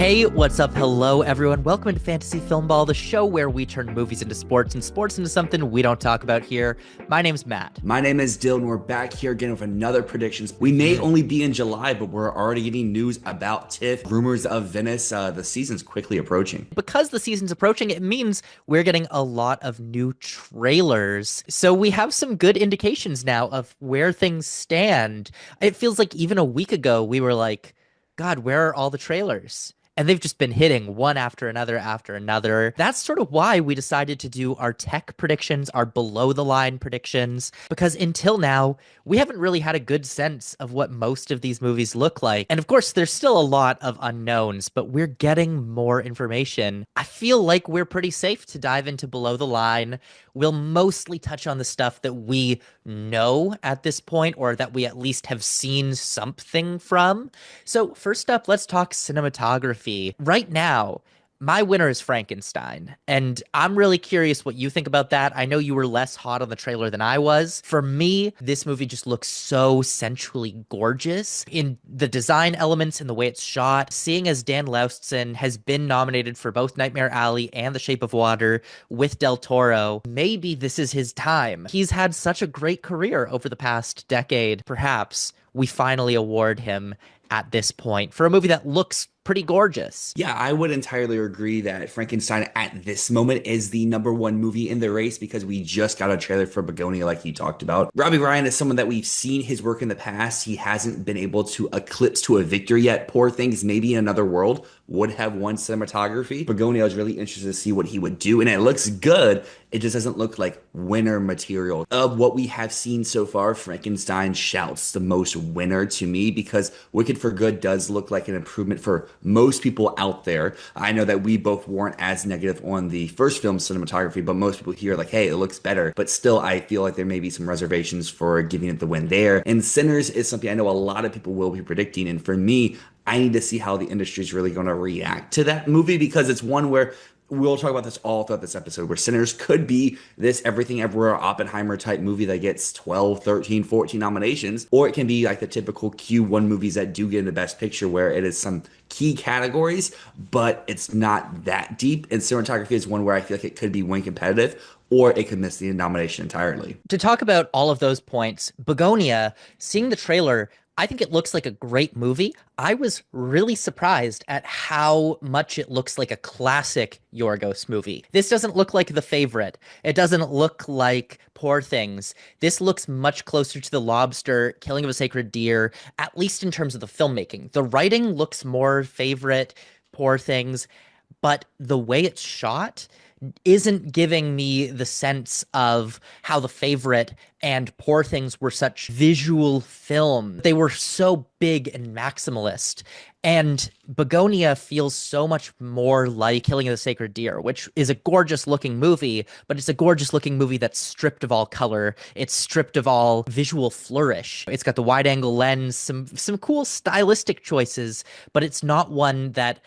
Hey, what's up? Hello, everyone. Welcome to Fantasy Filmball, the show where we turn movies into sports and sports into something we don't talk about here. My name's Matt. My name is Dyl, and we're back here again with another predictions. We may only be in July, but we're already getting news about TIFF, rumors of Venice. The season's quickly approaching. Because the season's approaching, it means we're getting a lot of new trailers. So we have some good indications now of where things stand. It feels like even a week ago, we were like, God, where are all the trailers? And they've just been hitting one after another after another. That's sort of why we decided to do our tech predictions, our below the line predictions, because until now, we haven't really had a good sense of what most of these movies look like. And of course, there's still a lot of unknowns, but we're getting more information. I feel like we're pretty safe to dive into below the line. We'll mostly touch on the stuff that we know at this point, or that we at least have seen something from. So first up, let's talk cinematography. Right now, my winner is Frankenstein, and I'm really curious what you think about that. I know you were less hot on the trailer than I was. For me, this movie just looks so sensually gorgeous in the design elements and the way it's shot. Seeing as Dan Laustsen has been nominated for both Nightmare Alley and The Shape of Water with Del Toro, maybe this is his time. He's had such a great career over the past decade. Perhaps we finally award him at this point for a movie that looks pretty gorgeous. Yeah, I would entirely agree that Frankenstein at this moment is the number one movie in the race because we just got a trailer for Begonia like you talked about. Robbie Ryan is someone that we've seen his work in the past. He hasn't been able to eclipse to a victory yet. Poor Things, maybe in another world, would have won cinematography. Begonia, I was really interested to see what he would do, and it looks good. It just doesn't look like winner material. Of what we have seen so far, Frankenstein shouts the most winner to me because Wicked for Good does look like an improvement for most people out there. I know that we both weren't as negative on the first film's cinematography, but most people here are like, hey, it looks better. But still, I feel like there may be some reservations for giving it the win there. And Sinners is something I know a lot of people will be predicting. And for me, I need to see how the industry is really going to react to that movie because it's one where we'll talk about this all throughout this episode where Sinners could be this Everything Everywhere Oppenheimer type movie that gets 12, 13, 14 nominations, or it can be like the typical Q1 movies that do get in the Best Picture where it is some key categories, but it's not that deep. And cinematography is one where I feel like it could be win competitive, or it could miss the nomination entirely. To talk about all of those points, Begonia, seeing the trailer, I think it looks like a great movie. I was really surprised at how much it looks like a classic Yorgos movie. This doesn't look like The Favorite. It doesn't look like Poor Things. This looks much closer to The Lobster, Killing of a Sacred Deer, at least in terms of the filmmaking. The writing looks more Favorite, Poor Things, but the way it's shot isn't giving me the sense of how The Favorite and Poor Things were such visual film. They were so big and maximalist. And Begonia feels so much more like Killing of the Sacred Deer, which is a gorgeous looking movie, but it's a gorgeous looking movie that's stripped of all color. It's stripped of all visual flourish. It's got the wide angle lens, some cool stylistic choices, but it's not one that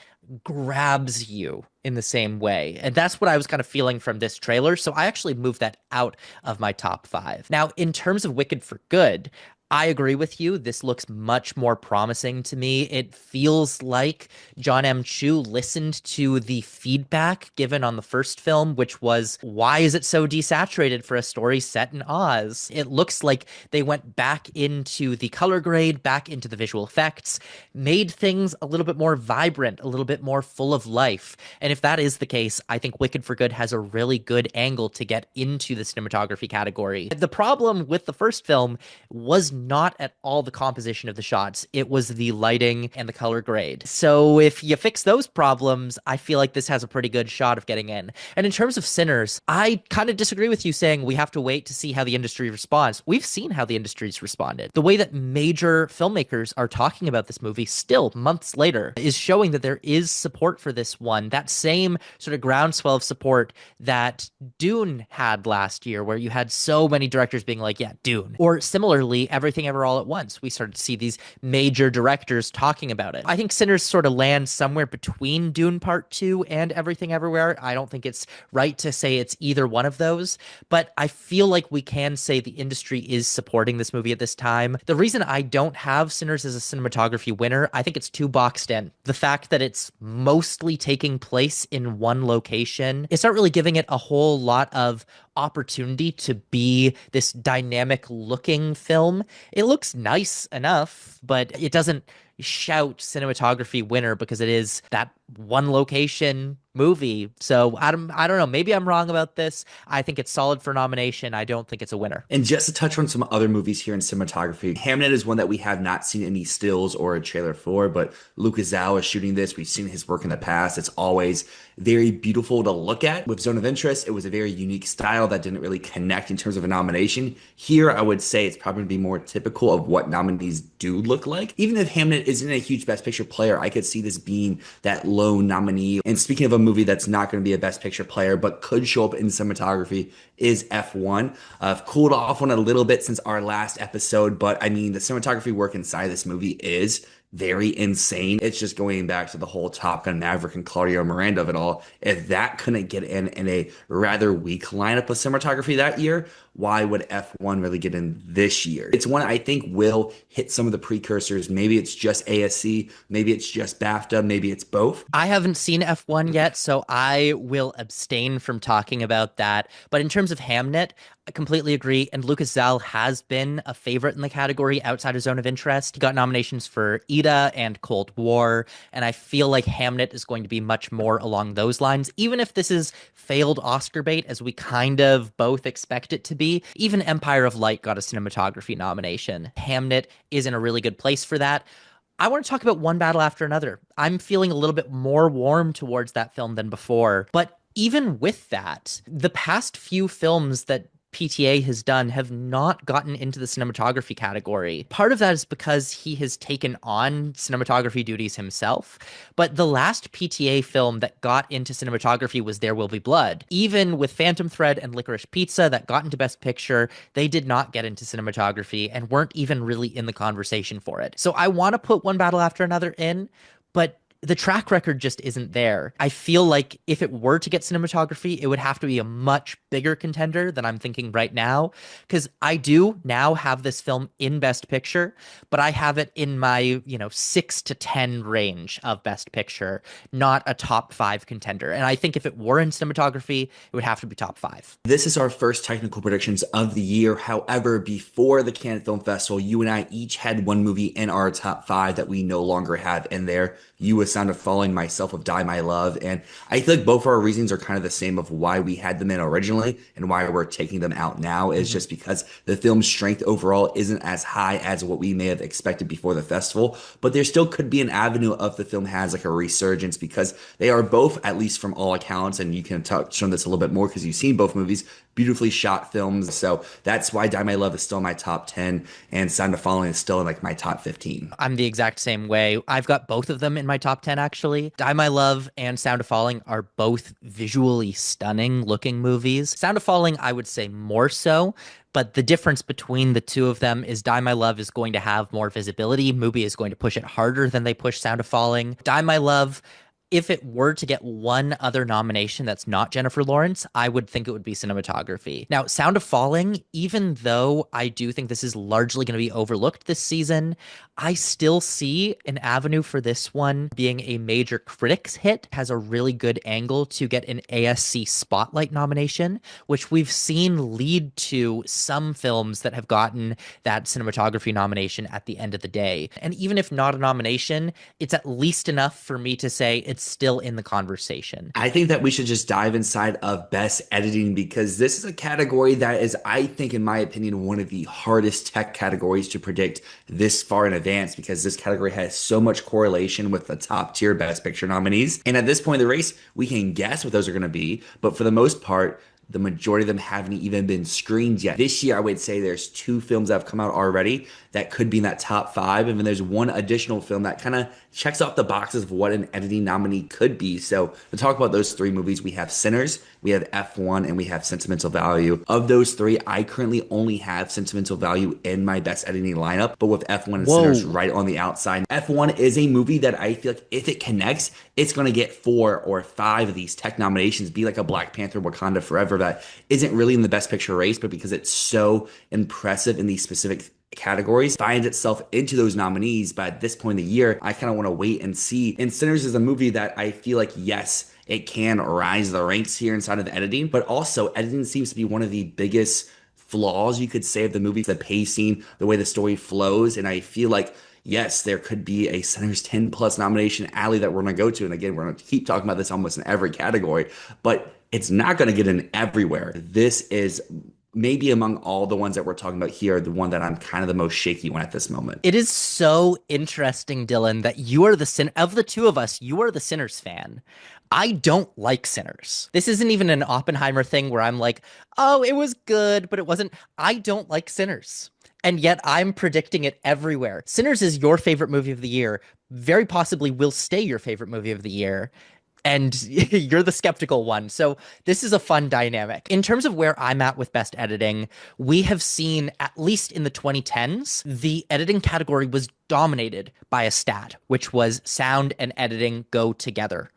grabs you in the same way. And that's what I was kind of feeling from this trailer. So I actually moved that out of my top 5. Now, in terms of Wicked for Good, I agree with you. This looks much more promising to me. It feels like John M. Chu listened to the feedback given on the first film, which was, why is it so desaturated for a story set in Oz? It looks like they went back into the color grade, back into the visual effects, made things a little bit more vibrant, a little bit more full of life. And if that is the case, I think Wicked for Good has a really good angle to get into the cinematography category. The problem with the first film was not at all the composition of the shots. It was the lighting and the color grade. So if you fix those problems, I feel like this has a pretty good shot of getting in. And in terms of Sinners, I kind of disagree with you saying we have to wait to see how the industry responds. We've seen how the industry's responded. The way that major filmmakers are talking about this movie still months later is showing that there is support for this one. That same sort of groundswell of support that Dune had last year, where you had so many directors being like, yeah, Dune. Or similarly, Everything Everything Ever All at Once. We started to see these major directors talking about it. I think Sinners sort of lands somewhere between Dune Part 2 and Everything Everywhere. I don't think it's right to say it's either one of those, but I feel like we can say the industry is supporting this movie at this time. The reason I don't have Sinners as a cinematography winner, I think it's too boxed in. The fact that it's mostly taking place in one location, it's not really giving it a whole lot of opportunity to be this dynamic looking film. It looks nice enough, but it doesn't shout cinematography winner because it is that one location movie. So I don't know. Maybe I'm wrong about this. I think it's solid for nomination. I don't think it's a winner. And just to touch on some other movies here in cinematography, Hamnet is one that we have not seen any stills or a trailer for, but Lucas Zhao is shooting this. We've seen his work in the past. It's always very beautiful to look at. With Zone of Interest, it was a very unique style that didn't really connect in terms of a nomination. Here, I would say it's probably going to be more typical of what nominees do look like. Even if Hamnet isn't a huge Best Picture player, I could see this being that low nominee. And speaking of a movie that's not going to be a Best Picture player, but could show up in cinematography, is F1. I've cooled off on it a little bit since our last episode, but I mean, the cinematography work inside this movie is very insane. It's just going back to the whole Top Gun Maverick and Claudio Miranda of it all. If that couldn't get in a rather weak lineup of cinematography that year, why would F1 really get in this year? It's one I think will hit some of the precursors. Maybe it's just ASC, maybe it's just BAFTA, maybe it's both. I haven't seen F1 yet, so I will abstain from talking about that. But in terms of Hamnet, I completely agree. And Lucas Zell has been a favorite in the category outside of Zone of Interest. He got nominations for Ida and Cold War. And I feel like Hamnet is going to be much more along those lines, even if this is failed Oscar bait, as we kind of both expect it to be. Even Empire of Light got a cinematography nomination. Hamnet is in a really good place for that. I want to talk about One Battle After Another. I'm feeling a little bit more warm towards that film than before. But even with that, the past few films that PTA has done have not gotten into the cinematography category. Part of that is because he has taken on cinematography duties himself. But the last PTA film that got into cinematography was There Will Be Blood. Even with Phantom Thread and Licorice Pizza that got into Best Picture, they did not get into cinematography and weren't even really in the conversation for it. So I want to put One Battle After Another in, but the track record just isn't there. I feel like if it were to get cinematography, it would have to be a much bigger contender than I'm thinking right now. Because I do now have this film in Best Picture, but I have it in my, 6 to 10 range of Best Picture, not a top 5 contender. And I think if it were in cinematography, it would have to be top 5. This is our first technical predictions of the year. However, before the Cannes Film Festival, you and I each had one movie in our top 5 that we no longer have in there. You with Sound of Falling, myself with Die My Love. And I feel like both our reasons are kind of the same of why we had them in originally and why we're taking them out now is just because the film's strength overall isn't as high as what we may have expected before the festival. But there still could be an avenue of the film has like a resurgence because they are both, at least from all accounts, and you can touch on this a little bit more because you've seen both movies, beautifully shot films. So that's why Die My Love is still in my top 10 and Sound of Falling is still in like my top 15. I'm the exact same way. I've got both of them in my top 10, actually. Die My Love and Sound of Falling are both visually stunning looking movies. Sound of Falling, I would say more so. But the difference between the two of them is Die My Love is going to have more visibility. Mubi is going to push it harder than they push Sound of Falling. Die My Love, if it were to get one other nomination that's not Jennifer Lawrence, I would think it would be cinematography. Now, Sound of Falling, even though I do think this is largely going to be overlooked this season, I still see an avenue for this one being a major critics hit, has a really good angle to get an ASC Spotlight nomination, which we've seen lead to some films that have gotten that cinematography nomination at the end of the day. And even if not a nomination, it's at least enough for me to say it's still in the conversation. I think that we should just dive inside of best editing because this is a category that is, I think, in my opinion, one of the hardest tech categories to predict this far in advance because this category has so much correlation with the top tier Best Picture nominees. And at this point in the race, we can guess what those are going to be. But for the most part, the majority of them haven't even been screened yet. This year, I would say there's 2 films that have come out already that could be in that top 5. And then there's one additional film that kind of checks off the boxes of what an editing nominee could be. So to talk about those three movies, we have Sinners, we have F1, and we have Sentimental Value. Of those three, I currently only have Sentimental Value in my best editing lineup, but with F1 and Sinners Whoa. right on the outside. F1 is a movie that I feel like if it connects, it's going to get 4 or 5 of these tech nominations, be like a Black Panther Wakanda Forever that isn't really in the best picture race, but because it's so impressive in these specific categories finds itself into those nominees. But at this point in the year, I kind of want to wait and see. And Sinners is a movie that I feel like, yes, it can rise the ranks here inside of the editing, but also editing seems to be one of the biggest flaws you could say of the movie, the pacing, the way the story flows. And I feel like, yes, there could be a Sinners 10 plus nomination alley that we're going to go to. And again, we're going to keep talking about this almost in every category, but it's not going to get in everywhere. This is maybe among all the ones that we're talking about here, the one that I'm kind of the most shaky on at this moment. It is so interesting, Dylan, that you are the sin of the two of us, you are the Sinners fan. I don't like Sinners. This isn't even an Oppenheimer thing where I'm like, oh, it was good, but it wasn't. I don't like Sinners. And yet I'm predicting it everywhere. Sinners is your favorite movie of the year, very possibly will stay your favorite movie of the year. And you're the skeptical one. So this is a fun dynamic. In terms of where I'm at with best editing, we have seen, at least in the 2010s, the editing category was dominated by a stat, which was sound and editing go together.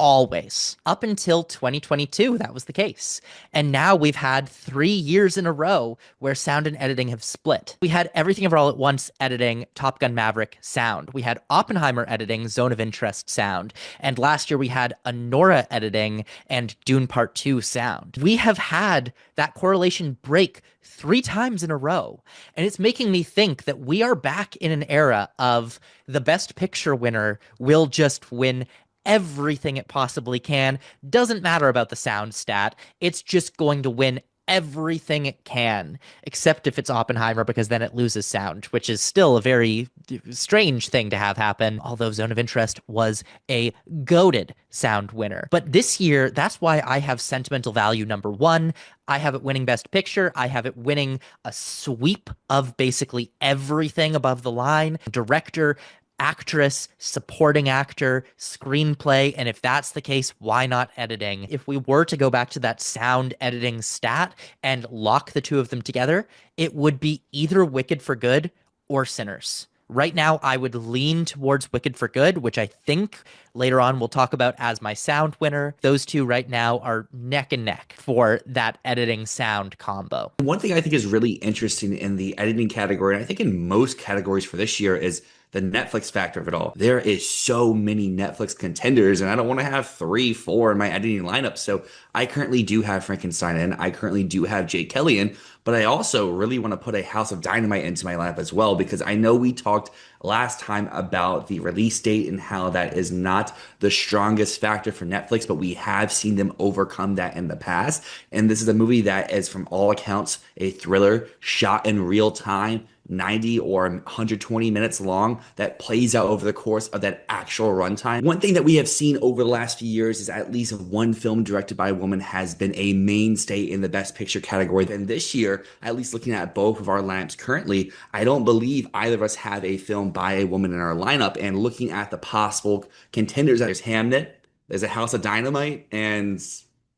Always. Up until 2022, that was the case. And now we've had 3 years in a row where sound and editing have split. We had Everything Ever All at Once editing, Top Gun Maverick sound. We had Oppenheimer editing, Zone of Interest sound. And last year we had Anora editing and Dune Part 2 sound. We have had that correlation break 3 times in a row. And it's making me think that we are back in an era of the Best Picture winner will just win everything it possibly can. Doesn't matter about the sound stat. It's just going to win everything it can, except if it's Oppenheimer, because then it loses sound, which is still a very strange thing to have happen. Although Zone of Interest was a goated sound winner. But this year, that's why I have Sentimental Value number one. I have it winning Best Picture. I have it winning a sweep of basically everything above the line. Director, actress, supporting actor, screenplay, and if that's the case, why not editing? If we were to go back to that sound editing stat and lock the two of them together, it would be either Wicked for Good or Sinners. Right now, I would lean towards Wicked for Good, which I think later on we'll talk about as my sound winner. Those two right now are neck and neck for that editing sound combo. One thing I think is really interesting in the editing category, and I think in most categories for this year, is the Netflix factor of it all. There is so many Netflix contenders, and I don't want to have 3, 4 in my editing lineup. So I currently do have Frankenstein in. I currently do have Jake Kelly in, but I also really want to put a House of Dynamite into my lineup as well, because I know we talked last time about the release date and how that is not the strongest factor for Netflix, but we have seen them overcome that in the past. And this is a movie that is, from all accounts, a thriller shot in real time, 90 or 120 minutes long, that plays out over the course of that actual runtime. One thing that we have seen over the last few years is at least one film directed by a woman has been a mainstay in the Best Picture category. And this year, at least looking at both of our lineups currently, I don't believe either of us have a film by a woman in our lineup. And looking at the possible contenders, there's Hamnet, there's a House of Dynamite, and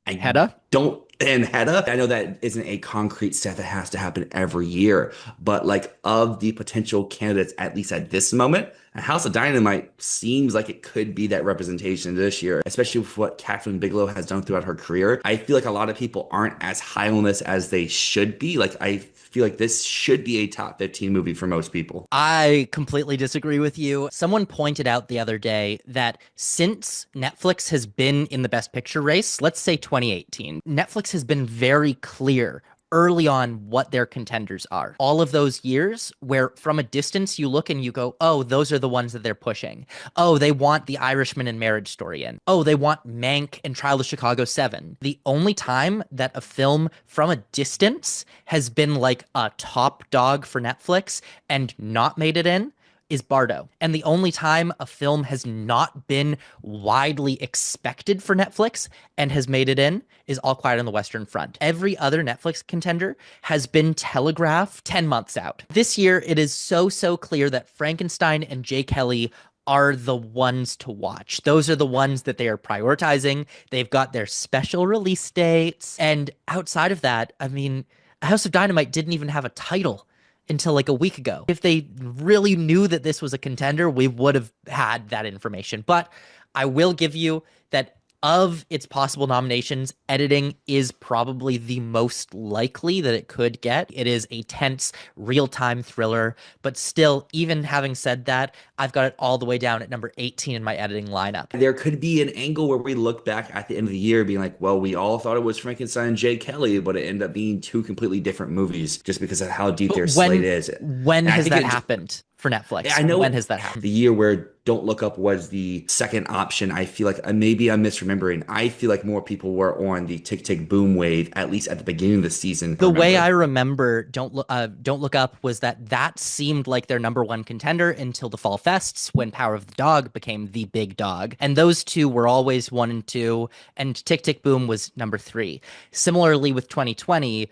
I Hedda? don't and Hedda. I know that isn't a concrete set that has to happen every year, but like of the potential candidates, at least at this moment, a House of Dynamite seems like it could be that representation this year, especially with what Catherine Bigelow has done throughout her career. I feel like a lot of people aren't as high on this as they should be. Like, I feel like this should be a top 15 movie for most people. I completely disagree with you. Someone pointed out the other day that since Netflix has been in the Best Picture race, let's say 2018, Netflix has been very clear early on what their contenders are. All of those years where from a distance you look and you go, oh, those are the ones that they're pushing. Oh, they want The Irishman and Marriage Story in. Oh, they want Mank and Trial of Chicago 7. The only time that a film from a distance has been like a top dog for Netflix and not made it in is Bardo. And the only time a film has not been widely expected for Netflix and has made it in is All Quiet on the Western Front. Every other Netflix contender has been telegraphed 10 months out. This year, it is so clear that Frankenstein and Jay Kelly are the ones to watch. Those are the ones that they are prioritizing. They've got their special release dates. And outside of that, I mean, House of Dynamite didn't even have a title until like a week ago. If they really knew that this was a contender, we would have had that information. But I will give you that of its possible nominations, editing is probably the most likely that it could get. It is a tense, real time thriller, but still, even having said that, I've got it all the way down at number 18 in my editing lineup. There could be an angle where we look back at the end of the year being like, well, we all thought it was Frankenstein and Jay Kelly, but it ended up being two completely different movies just because of how deep But their slate is. when And I has think that it, happened for Netflix? I When know has that happened? the year where Don't Look Up was the second option. I feel like maybe I'm misremembering. I feel like more people were on the Tick Tick Boom wave, at least at the beginning of the season. I The way I remember. remember Don't Look Up was that seemed like their number one contender until the Fall Fests when Power of the Dog became the big dog. And those two were always one and two, and Tick Tick Boom was number three. Similarly with 2020,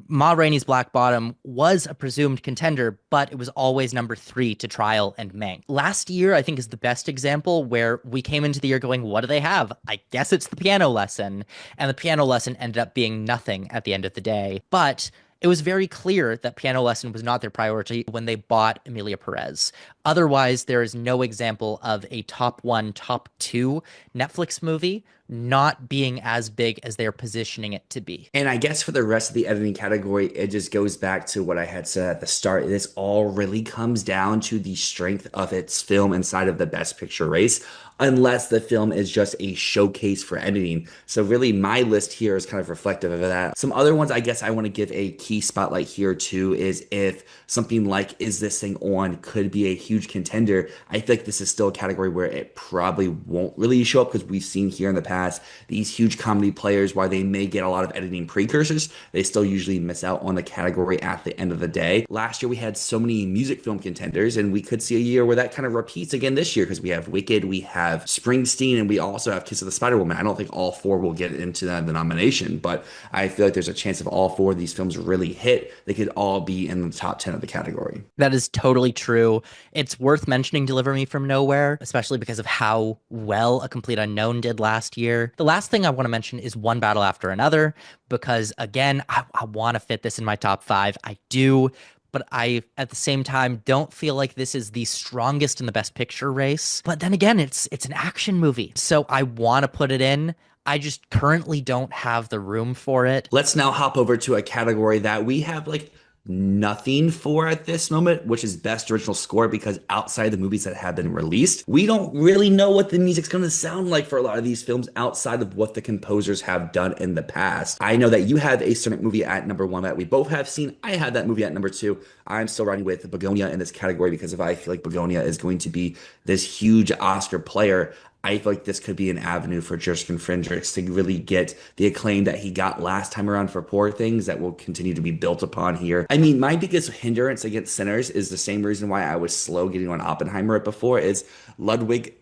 Ma Rainey's Black Bottom was a presumed contender, but it was always number three to Trial and Mank. Last year, I think, is the best example where we came into the year going, what do they have? I guess it's the piano lesson. And the piano lesson ended up being nothing at the end of the day. But it was very clear that piano lesson was not their priority when they bought Emilia Perez. Otherwise, there is no example of a top one, top two Netflix movie not being as big as they're positioning it to be. And I guess for the rest of the editing category, it just goes back to what I had said at the start. This all really comes down to the strength of its film inside of the Best Picture race, unless the film is just a showcase for editing. So really, my list here is kind of reflective of that. Some other ones I guess I want to give a key spotlight here too is if something like Is This Thing On could be a huge contender. I feel like this is still a category where it probably won't really show up because we've seen here in the past these huge comedy players, while they may get a lot of editing precursors, they still usually miss out on the category at the end of the day. Last year we had so many music film contenders, and we could see a year where that kind of repeats again this year because we have Wicked, we have Springsteen, and we also have Kiss of the Spider Woman. I don't think all four will get into the nomination, but I feel like there's a chance if all four of these films really hit, they could all be in the top 10 of the category. That is totally true. It's worth mentioning Deliver Me From Nowhere, especially because of how well A Complete Unknown did last year. The last thing I want to mention is One Battle After Another, because again, I want to fit this in my top five. I do, but I, at the same time, don't feel like this is the strongest in the Best Picture race. But then again, it's an action movie, so I want to put it in. I just currently don't have the room for it. Let's now hop over to a category that we have like nothing for at this moment, which is Best Original Score, because outside the movies that have been released, we don't really know what the music's going to sound like for a lot of these films outside of what the composers have done in the past. I know that you have a certain movie at number one that we both have seen. I had that movie at number two. I'm still riding with Begonia in this category because if I feel like Begonia is going to be this huge Oscar player, I feel like this could be an avenue for Justin Frendrix to really get the acclaim that he got last time around for Poor Things that will continue to be built upon here. I mean, my biggest hindrance against Sinners is the same reason why I was slow getting on Oppenheimer before is Ludwig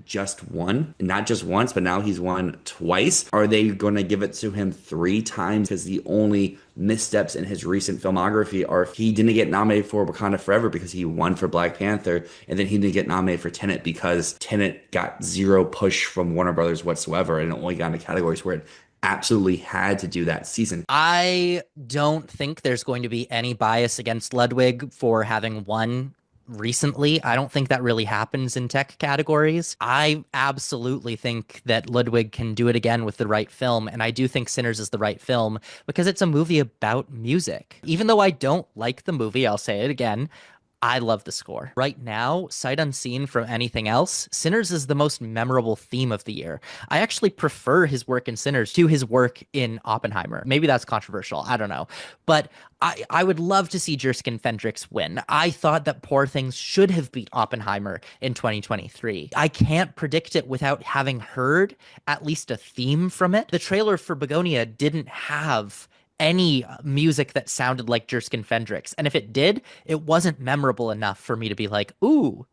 just won, not just once, but now he's won twice. Are they going to give it to him three times? Because the only missteps in his recent filmography are he didn't get nominated for Wakanda Forever because he won for Black Panther, and then he didn't get nominated for Tenet because Tenet got zero push from Warner Brothers whatsoever, and it only got into categories where it absolutely had to do that season. I don't think there's going to be any bias against Ludwig for having won recently. I don't think that really happens in tech categories. I absolutely think that Ludwig can do it again with the right film, and I do think Sinners is the right film because it's a movie about music. Even though I don't like the movie, I'll say it again, I love the score. Right now, sight unseen from anything else, Sinners is the most memorable theme of the year. I actually prefer his work in Sinners to his work in Oppenheimer. Maybe that's controversial. I don't know. But I would love to see Jerskin Fendrix win. I thought that Poor Things should have beat Oppenheimer in 2023. I can't predict it without having heard at least a theme from it. The trailer for Begonia didn't have any music that sounded like Jerskin Fendrix. And if it did, it wasn't memorable enough for me to be like, ooh,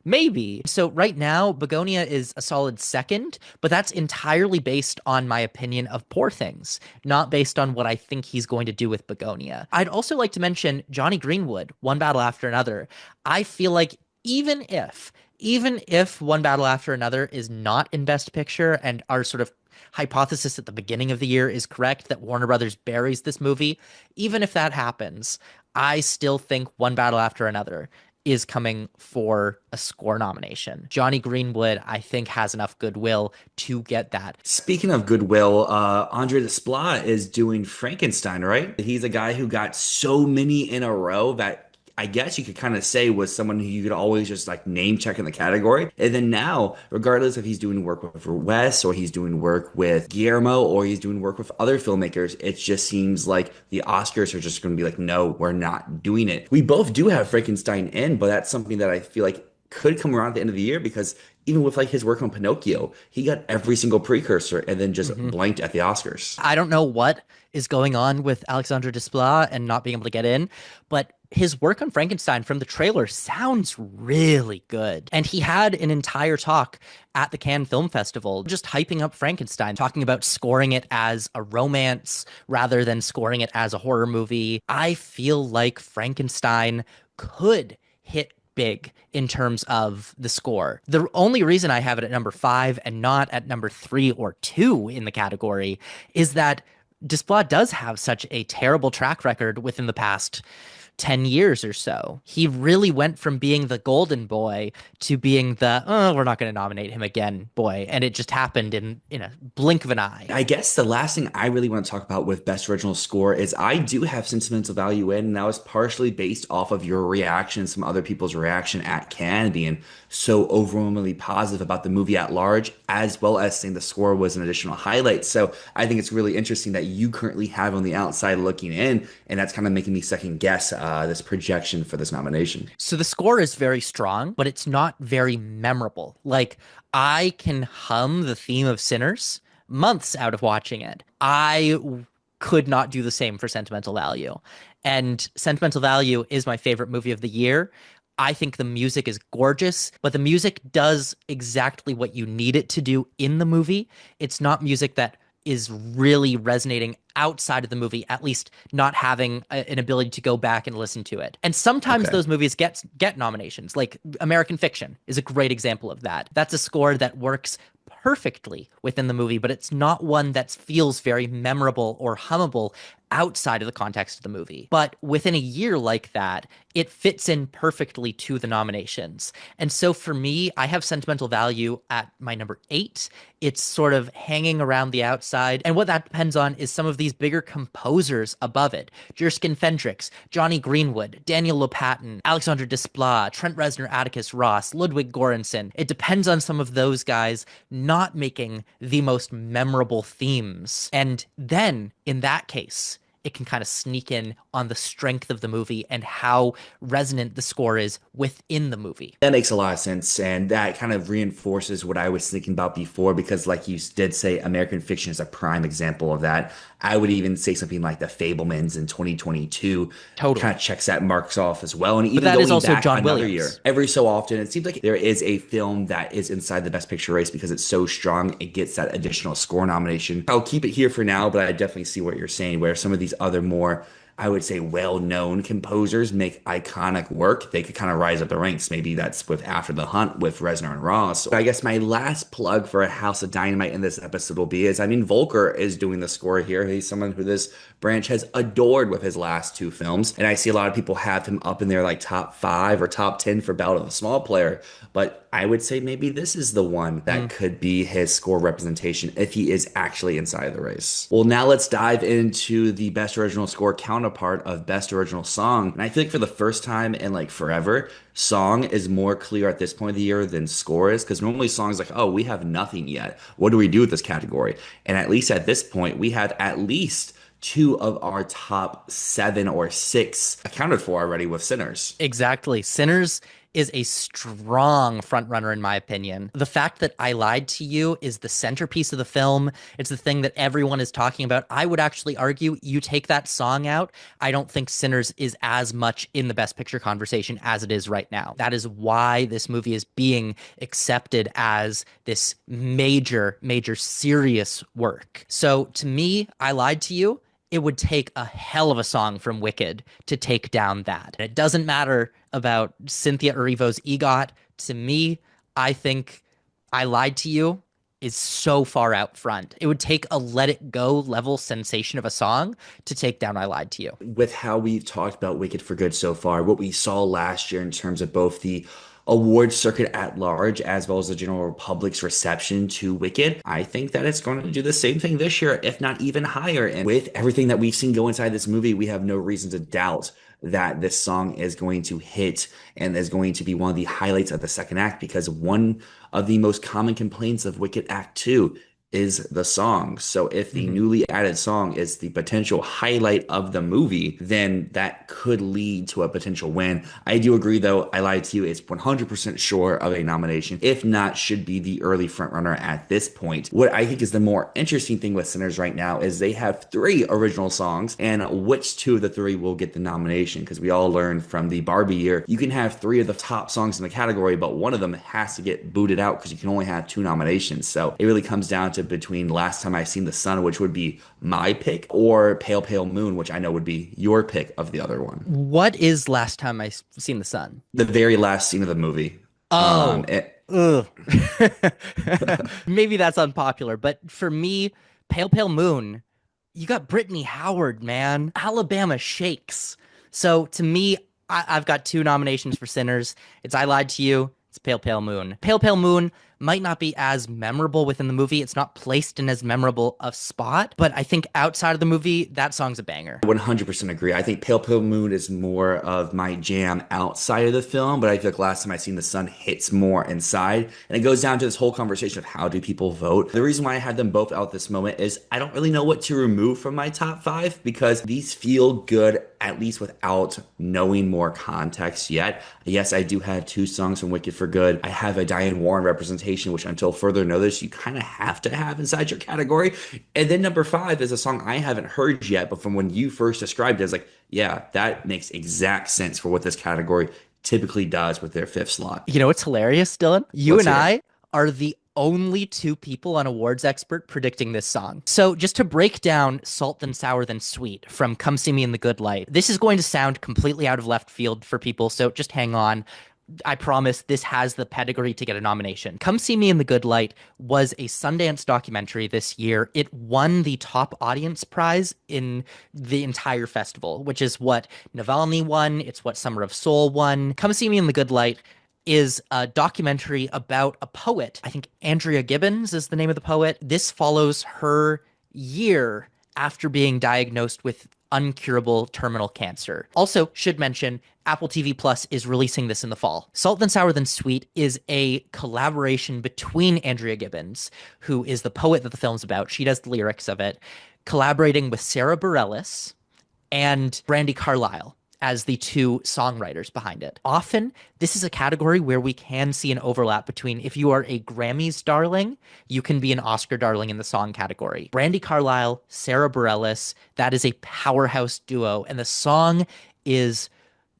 maybe. So right now, Begonia is a solid second, but that's entirely based on my opinion of Poor Things, not based on what I think he's going to do with Begonia. I'd also like to mention Johnny Greenwood, One Battle After Another. I feel like even if even if One Battle After Another is not in Best Picture and our sort of hypothesis at the beginning of the year is correct that Warner Brothers buries this movie, even if that happens, I still think One Battle After Another is coming for a score nomination. Johnny Greenwood, I think, has enough goodwill to get that. Speaking of goodwill, Andre Desplat is doing Frankenstein, right? He's a guy who got so many in a row that I guess you could kind of say was someone who you could always just like name check in the category. And then now, regardless if he's doing work with Wes or he's doing work with Guillermo or he's doing work with other filmmakers, it just seems like the Oscars are just going to be like, no, we're not doing it. We both do have Frankenstein in, but that's something that I feel like could come around at the end of the year because even with like his work on Pinocchio, he got every single precursor and then just Mhm. blanked at the Oscars. I don't know what is going on with Alexandre Desplat and not being able to get in, but his work on Frankenstein from the trailer sounds really good. And he had an entire talk at the Cannes Film Festival just hyping up Frankenstein, talking about scoring it as a romance rather than scoring it as a horror movie. I feel like Frankenstein could hit big in terms of the score. The only reason I have it at number 5 and not at number 3 or 2 in the category is that Desplat does have such a terrible track record within the past 10 years or so. He really went from being the golden boy to being the, oh, we're not going to nominate him again boy. And it just happened in a blink of an eye. I guess the last thing I really want to talk about with Best Original Score is I do have Sentimental Value in, and that was partially based off of your reaction, some other people's reaction at Cannes being so overwhelmingly positive about the movie at large, as well as saying the score was an additional highlight. So I think it's really interesting that you currently have on the outside looking in, and that's kind of making me second guess this projection for this nomination. So the score is very strong, but it's not very memorable. Like, I can hum the theme of Sinners months out of watching it. Could not do the same for Sentimental Value. And Sentimental Value is my favorite movie of the year. I think the music is gorgeous, but the music does exactly what you need it to do in the movie. It's not music that is really resonating outside of the movie, at least not having an ability to go back and listen to it. And sometimes Okay. those movies get nominations, like American Fiction is a great example of that. That's a score that works perfectly within the movie, but it's not one that feels very memorable or hummable outside of the context of the movie. But within a year like that, it fits in perfectly to the nominations. And so for me, I have Sentimental Value at my number 8. It's sort of hanging around the outside. And what that depends on is some of these bigger composers above it. Jerskin Fendrix, Johnny Greenwood, Daniel Lopatin, Alexandre Desplat, Trent Reznor, Atticus Ross, Ludwig Göransson. It depends on some of those guys not making the most memorable themes. And then, in that case, it can kind of sneak in on the strength of the movie and how resonant the score is within the movie. That makes a lot of sense. And that kind of reinforces what I was thinking about before, because, like you did say, American Fiction is a prime example of that. I would even say something like The Fablemans in 2022 kind Totally. of checks that marks off as well. And But even that is going also back John another year, Williams. every so often, it seems like there is a film that is inside the Best Picture race because it's so strong, it gets that additional score nomination. I'll keep it here for now, but I definitely see what you're saying, where some of these other more I would say well-known composers make iconic work. They could kind of rise up the ranks. Maybe that's with After the Hunt with Reznor and Ross. I guess my last plug for a House of Dynamite in this episode will be is, I mean, Volker is doing the score here. He's someone who this branch has adored with his last two films. And I see a lot of people have him up in their like top 5 or top 10 for Ballad of a Small Player. But I would say maybe this is the one that Mm. could be his score representation if he is actually inside the race. Well, now let's dive into the Best Original Score counterpart of Best Original Song. And I think for the first time in like forever, song is more clear at this point of the year than score is, because normally songs like, oh, we have nothing yet. What do we do with this category? And at least at this point, we have at least 2 of our top 7 or 6 accounted for already with Sinners. Exactly. Sinners is a strong frontrunner, in my opinion. The fact that I Lied to You is the centerpiece of the film. It's the thing that everyone is talking about. I would actually argue you take that song out, I don't think Sinners is as much in the Best Picture conversation as it is right now. That is why this movie is being accepted as this major, major serious work. So to me, I Lied to You, it would take a hell of a song from Wicked to take down that. It doesn't matter about Cynthia Erivo's EGOT. To me, I think I Lied to You is so far out front. It would take a Let It Go level sensation of a song to take down I Lied to You. With how we've talked about Wicked for Good so far, what we saw last year in terms of both the award circuit at large as well as the general public's reception to Wicked, I think that it's going to do the same thing this year, if not even higher. And with everything that we've seen go inside this movie, we have no reason to doubt that this song is going to hit and is going to be one of the highlights of the second act because one of the most common complaints of Wicked Act 2 is the song. So if the Mhm. newly added song is the potential highlight of the movie, then that could lead to a potential win. I do agree though, I Lied to You is 100% sure of a nomination. If not, should be the early frontrunner at this point. What I think is the more interesting thing with Sinners right now is they have three original songs and which two of the three will get the nomination because we all learned from the Barbie year, you can have three of the top songs in the category, but one of them has to get booted out because you can only have two nominations. So it really comes down to between Last Time I Seen the Sun, which would be my pick, or Pale Pale Moon, which I know would be your pick of the other one. What is Last Time I Seen the Sun? The very last scene of the movie. Oh, It, ugh. Maybe that's unpopular, but for me, Pale Pale Moon, you got Brittany Howard, man. Alabama shakes. So to me, I've got two nominations for Sinners. It's I Lied to You. It's Pale Pale Moon. Pale Pale Moon might not be as memorable within the movie. It's not placed in as memorable a spot, but I think outside of the movie, that song's a banger. 100% agree. I think Pale Pale Moon is more of my jam outside of the film, but I feel like Last Time I Seen the Sun hits more inside. And it goes down to this whole conversation of how do people vote. The reason why I had them both out this moment is I don't really know what to remove from my top five because these feel good, at least without knowing more context yet. Yes, I do have two songs from Wicked for Good. I have a Diane Warren representation, which until further notice, you kind of have to have inside your category. And then number five is a song I haven't heard yet, but from when you first described it, I was like, yeah, that makes exact sense for what this category typically does with their fifth slot. You know what's hilarious, Dylan? You Let's and hear. I are the only two people on Awards Expert predicting this song. So, just to break down Salt Then Sour Then Sweet from Come See Me in the Good Light, this is going to sound completely out of left field for people, so just hang on. I promise this has the pedigree to get a nomination. Come See Me in the Good Light was a Sundance documentary this year. It won the top audience prize in the entire festival, which is what Navalny won. It's what Summer of Soul won. Come See Me in the Good Light is a documentary about a poet. I think Andrea Gibbons is the name of the poet. This follows her year after being diagnosed with uncurable terminal cancer. Also, should mention Apple TV Plus is releasing this in the fall. Salt Then Sour Then Sweet is a collaboration between Andrea Gibbons, who is the poet that the film's about. She does the lyrics of it, collaborating with Sarah Bareilles and Brandi Carlile as the two songwriters behind it. Often, this is a category where we can see an overlap between if you are a Grammys darling, you can be an Oscar darling in the song category. Brandi Carlile, Sarah Bareilles, that is a powerhouse duo, and the song is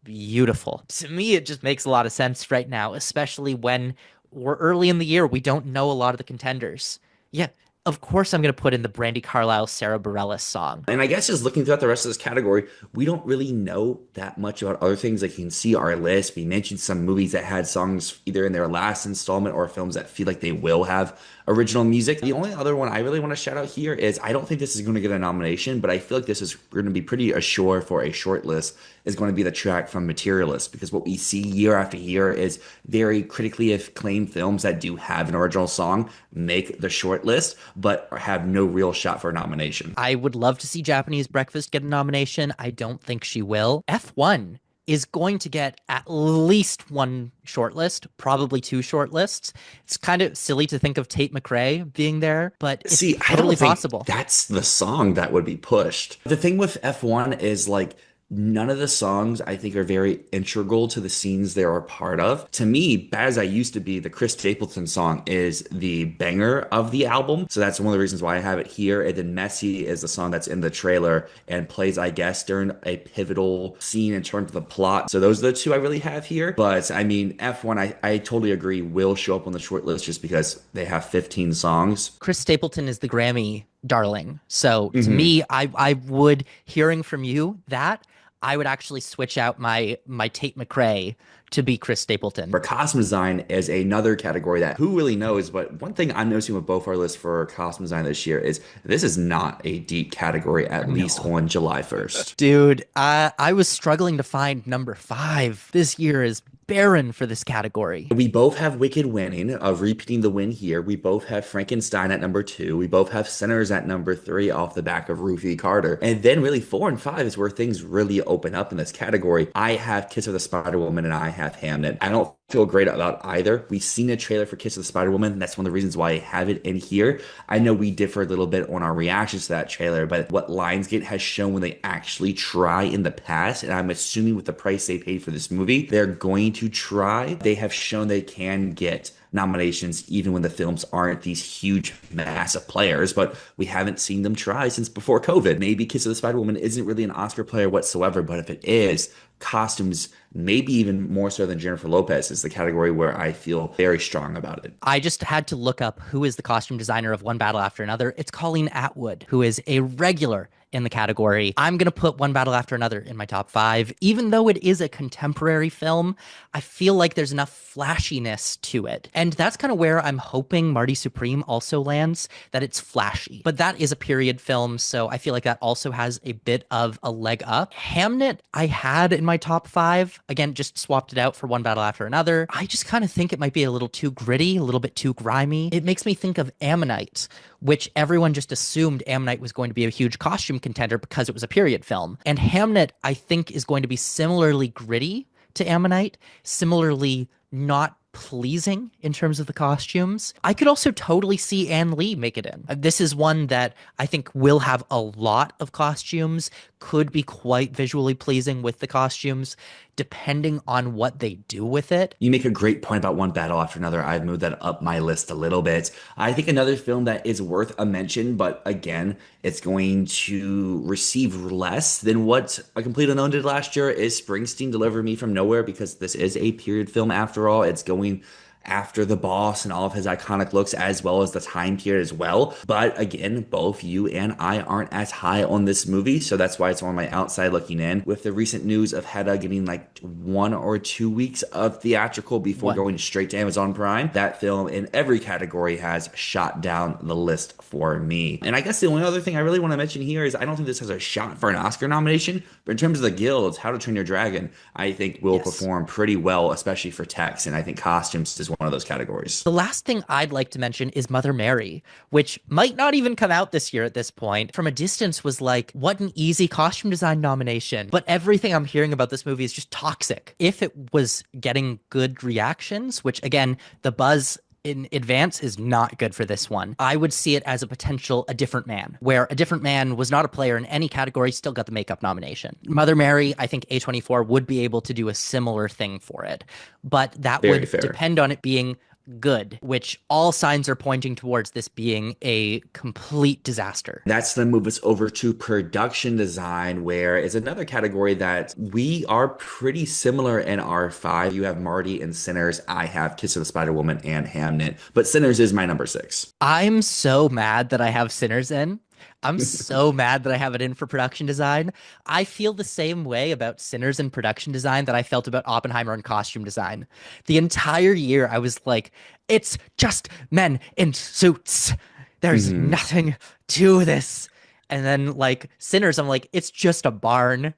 beautiful. To me, it just makes a lot of sense right now, especially when we're early in the year. We don't know a lot of the contenders. Yeah, of course I'm going to put in the Brandi Carlile, Sarah Bareilles song. And I guess just looking throughout the rest of this category, we don't really know that much about other things. Like you can see our list. We mentioned some movies that had songs either in their last installment or films that feel like they will have original music. The only other one I really want to shout out here is I don't think this is going to get a nomination, but I feel like this is going to be pretty assured for a short list is going to be the track from Materialist because what we see year after year is very critically acclaimed films that do have an original song make the short list but have no real shot for a nomination. I would love to see Japanese Breakfast get a nomination. I don't think she will. F1 is going to get at least one shortlist, probably two shortlists. It's kind of silly to think of Tate McRae being there, but it's See, I totally don't think possible. that's the song that would be pushed. The thing with F1 is like none of the songs I think are very integral to the scenes they are a part of. To me, Bad as I Used to Be, the Chris Stapleton song, is the banger of the album. So that's one of the reasons why I have it here. And then Messy is the song that's in the trailer and plays, I guess, during a pivotal scene in terms of the plot. So those are the two I really have here. But I mean, F1, I totally agree, will show up on the short list just because they have 15 songs. Chris Stapleton is the Grammy darling. So to Mhm. me, I would, hearing from you that, I would actually switch out my Tate McRae to be Chris Stapleton. For costume design is another category that who really knows, but one thing I'm noticing with both our lists for costume design this year is this is not a deep category, at least No. on July 1st. Dude, I was struggling to find number five. This year is barren for this category. We both have Wicked winning, repeating the win here. We both have Frankenstein at number two. We both have Sinners at number three off the back of Ruthie Carter. And then really four and five is where things really open up in this category. I have Kiss of the Spider Woman and I have Hamnet. I don't feel great about either. We've seen a trailer for Kiss of the Spider Woman. That's one of the reasons why I have it in here. I know we differ a little bit on our reactions to that trailer, but what Lionsgate has shown when they actually try in the past, and I'm assuming with the price they paid for this movie, they're going to try. They have shown they can get nominations even when the films aren't these huge massive players, but we haven't seen them try since before COVID. Maybe Kiss of the Spider Woman isn't really an Oscar player whatsoever, but if it is, costumes, maybe even more so than Jennifer Lopez, is the category where I feel very strong about it. I just had to look up who is the costume designer of One Battle After Another. It's Colleen Atwood, who is a regular in the category. I'm going to put One Battle After Another in my top five. Even though it is a contemporary film, I feel like there's enough flashiness to it. And that's kind of where I'm hoping Marty Supreme also lands, that it's flashy. But that is a period film, so I feel like that also has a bit of a leg up. Hamnet, I had in my top five. Again, just swapped it out for One Battle After Another. I just kind of think it might be a little too gritty, a little bit too grimy. It makes me think of Ammonite, which everyone just assumed Ammonite was going to be a huge costume contender because it was a period film. And Hamnet, I think, is going to be similarly gritty to Ammonite, similarly not pleasing in terms of the costumes. I could also totally see Ann Lee make it in. This is one that I think will have a lot of costumes, could be quite visually pleasing with the costumes, depending on what they do with it. You make a great point about One Battle After Another. I've moved that up my list a little bit. I think another film that is worth a mention, but again, it's going to receive less than what A Complete Unknown did last year, is Springsteen Deliver Me From Nowhere, because this is a period film after all. It's going after the boss and all of his iconic looks, as well as the time period as well. But again, both you and I aren't as high on this movie, so that's why it's on my outside looking in. With the recent news of Hedda getting like 1 or 2 weeks of theatrical before going straight to Amazon Prime, that film in every category has shot down the list for me. And I guess the only other thing I really want to mention here is I don't think this has a shot for an Oscar nomination, but in terms of the guilds, How to Train Your Dragon, I think will perform pretty well, especially for text, and I think costumes is one of those categories. The last thing I'd like to mention is Mother Mary, which might not even come out this year at this point. From a distance was like, what an easy costume design nomination. But everything I'm hearing about this movie is just toxic. If it was getting good reactions, which again, the buzz in advance is not good for this one, I would see it as a potential A Different Man, where A Different Man was not a player in any category, still got the makeup nomination. Mother Mary, I think A24 would be able to do a similar thing for it, but that Very would fair. depend on it being good, which all signs are pointing towards this being a complete disaster. That's going to move us over to production design, where is another category that we are pretty similar in our five. You have Marty and Sinners. I have Kiss of the Spider Woman and Hamnet, but Sinners is my number six. I'm so mad that I have Sinners in. I'm so mad that I have it in for production design. I feel the same way about Sinners and production design that I felt about Oppenheimer and costume design. The entire year, I was like, it's just men in suits. There's Mhm. nothing to this. And then, like, Sinners, I'm like, it's just a barn.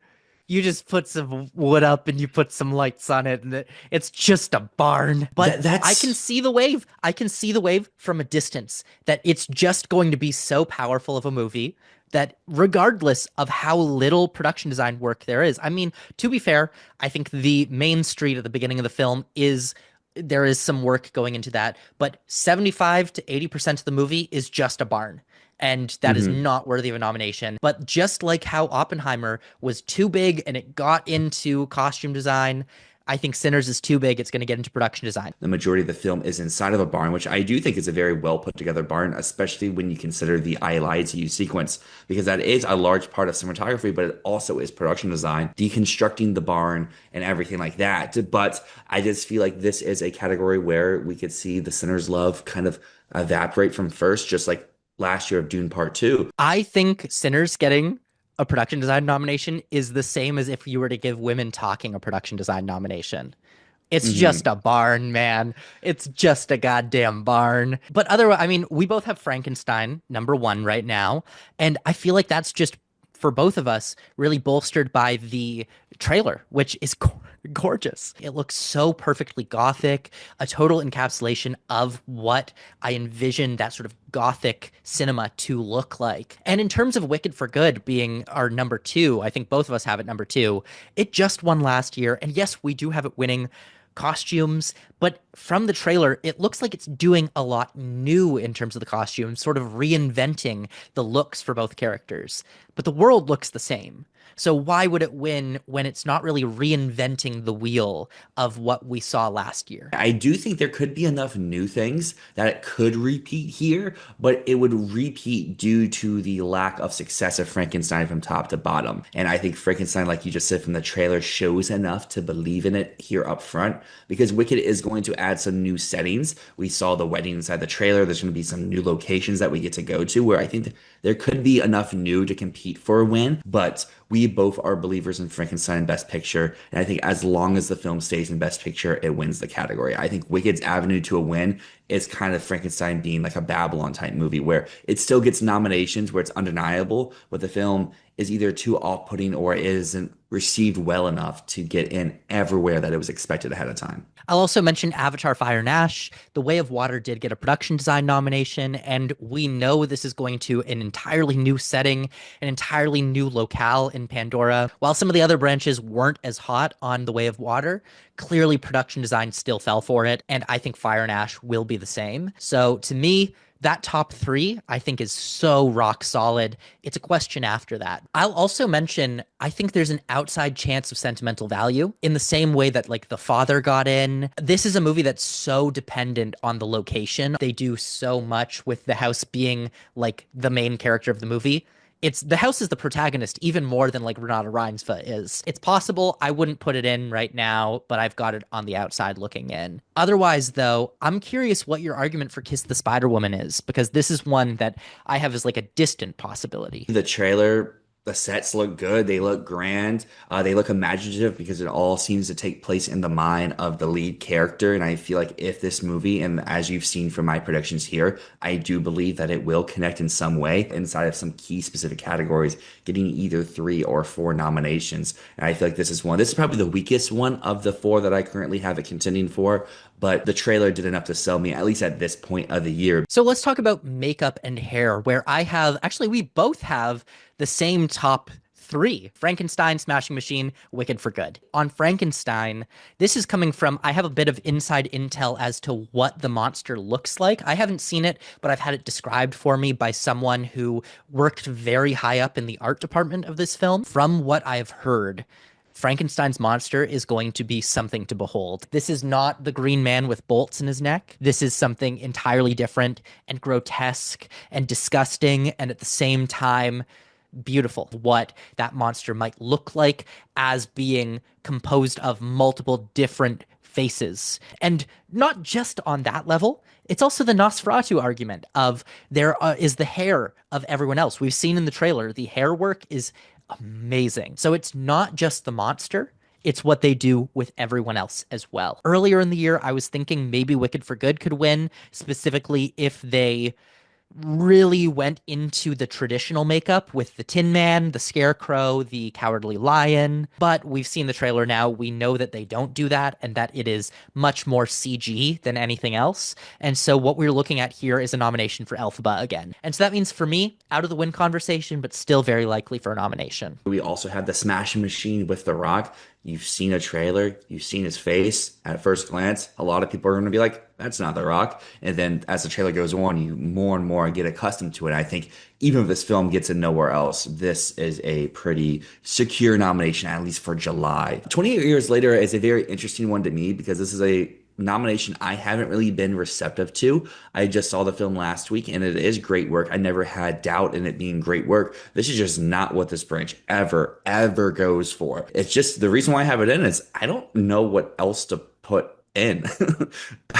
You just put some wood up and you put some lights on it, and it's just a barn. But That's I can see the wave. I can see the wave from a distance, that it's just going to be so powerful of a movie that regardless of how little production design work there is, I mean, to be fair, I think the main street at the beginning of the film is, there is some work going into that, but 75 to 80% of the movie is just a barn. And that is mhm. not worthy of a nomination. But just like how Oppenheimer was too big and it got into costume design, I think Sinners is too big. It's going to get into production design. The majority of the film is inside of a barn, which I do think is a very well put together barn, especially when you consider the I Lied to You sequence, because that is a large part of cinematography, but it also is production design, deconstructing the barn and everything like that. But I just feel like this is a category where we could see the Sinner's love kind of evaporate from first, just like last year of Dune Part 2. I think Sinners getting a production design nomination is the same as if you were to give Women Talking a production design nomination. It's just Hmm. a barn, man. It's just a goddamn barn. But otherwise, I mean, we both have Frankenstein number one right now. And I feel like that's just for both of us really bolstered by the trailer, which is gorgeous. It looks so perfectly gothic, a total encapsulation of what I envisioned that sort of gothic cinema to look like. And in terms of Wicked for Good being our number two, I think both of us have it number two. It just won last year. And yes, we do have it winning costumes, but from the trailer, it looks like it's doing a lot new in terms of the costumes, sort of reinventing the looks for both characters. But the world looks the same. So why would it win when it's not really reinventing the wheel of what we saw last year? I do think there could be enough new things that it could repeat here, but it would repeat due to the lack of success of Frankenstein from top to bottom. And I think Frankenstein, like you just said from the trailer, shows enough to believe in it here up front because Wicked is going to add some new settings. We saw the wedding inside the trailer. There's going to be some new locations that we get to go to where I think there could be enough new to compete for a win, but we both are believers in Frankenstein Best Picture. And I think as long as the film stays in Best Picture, it wins the category. I think Wicked's avenue to a win is kind of Frankenstein being like a Babylon type movie where it still gets nominations, where it's undeniable, but the film is either too off-putting or it isn't received well enough to get in everywhere that it was expected ahead of time. I'll also mention Avatar Fire and Ash. The Way of Water did get a production design nomination, and we know this is going to an entirely new setting, an entirely new locale in Pandora. While some of the other branches weren't as hot on The Way of Water, clearly production design still fell for it, and I think Fire and Ash will be the same. So to me, that top three, I think, is so rock solid. It's a question after that. I'll also mention, I think there's an outside chance of sentimental value in the same way that, like, The Father got in. This is a movie that's so dependent on the location. They do so much with the house being, like, the main character of the movie. It's the house is the protagonist even more than like Renata Reinsva is. It's possible I wouldn't put it in right now, but I've got it on the outside looking in. Otherwise, though, I'm curious what your argument for Kiss the Spider Woman is, because this is one that I have as like a distant possibility. The trailer, the sets look good. They look grand. They look imaginative because it all seems to take place in the mind of the lead character. And I feel like if this movie, and as you've seen from my predictions here, I do believe that it will connect in some way inside of some key specific categories, getting either 3 or 4 nominations. And I feel like this is one. This is probably the weakest one of the 4 that I currently have it contending for. But the trailer did enough to sell me, at least at this point of the year. So let's talk about makeup and hair, where I have actually, we both have the same top three: Frankenstein, Smashing Machine, Wicked for Good. On Frankenstein, this is coming from, I have a bit of inside intel as to what the monster looks like. I haven't seen it, but I've had it described for me by someone who worked very high up in the art department of this film. From what I've heard, Frankenstein's monster is going to be something to behold. This is not the Green Man with bolts in his neck. This is something entirely different and grotesque and disgusting, and at the same time, beautiful. What that monster might look like as being composed of multiple different faces. And not just on that level, it's also the Nosferatu argument of there is the hair of everyone else. We've seen in the trailer, the hair work is amazing. So it's not just the monster, it's what they do with everyone else as well. Earlier in the year, I was thinking maybe Wicked for Good could win, specifically if they really went into the traditional makeup with the Tin Man, the Scarecrow, the Cowardly Lion. But we've seen the trailer now. We know that they don't do that and that it is much more CG than anything else. And so what we're looking at here is a nomination for Elphaba again. And so that means for me, out of the win conversation, but still very likely for a nomination. We also have the Smashing Machine with The Rock. You've seen a trailer, you've seen his face at first glance. A lot of people are going to be like, that's not The Rock. And then as the trailer goes on, you more and more get accustomed to it. I think even if this film gets it nowhere else, this is a pretty secure nomination, at least for July. 28 Years Later is a very interesting one to me because this is a nomination I haven't really been receptive to. I just saw the film last week and it is great work. I never had doubt in it being great work. This is just not what this branch ever goes for. It's just the reason why I have it in is I don't know what else to put And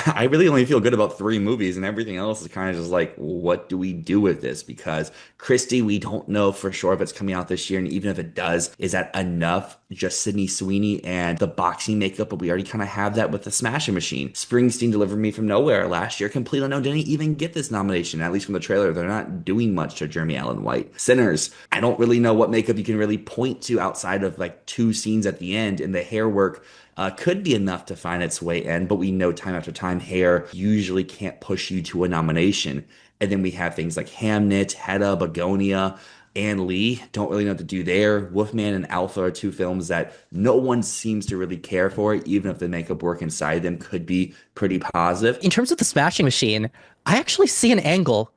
I really only feel good about three movies, and everything else is kind of just like, what do we do with this? Because Christie, we don't know for sure if it's coming out this year, and even if it does, is that enough? Just Sydney Sweeney and the boxing makeup, but we already kind of have that with the Smashing Machine. Springsteen delivered Me from Nowhere last year. Complete Unknown didn't even get this nomination, at least from the trailer. They're not doing much to Jeremy Allen White. Sinners, I don't really know what makeup you can really point to outside of like two scenes at the end, and the hair work could be enough to find its way in, but we know time after time hair usually can't push you to a nomination. And then we have things like Hamnet, Hedda, Begonia, and Lee. Don't really know what to do there. Wolfman and Alpha are two films that no one seems to really care for, even if the makeup work inside them could be pretty positive. In terms of the Smashing Machine, I actually see an angle.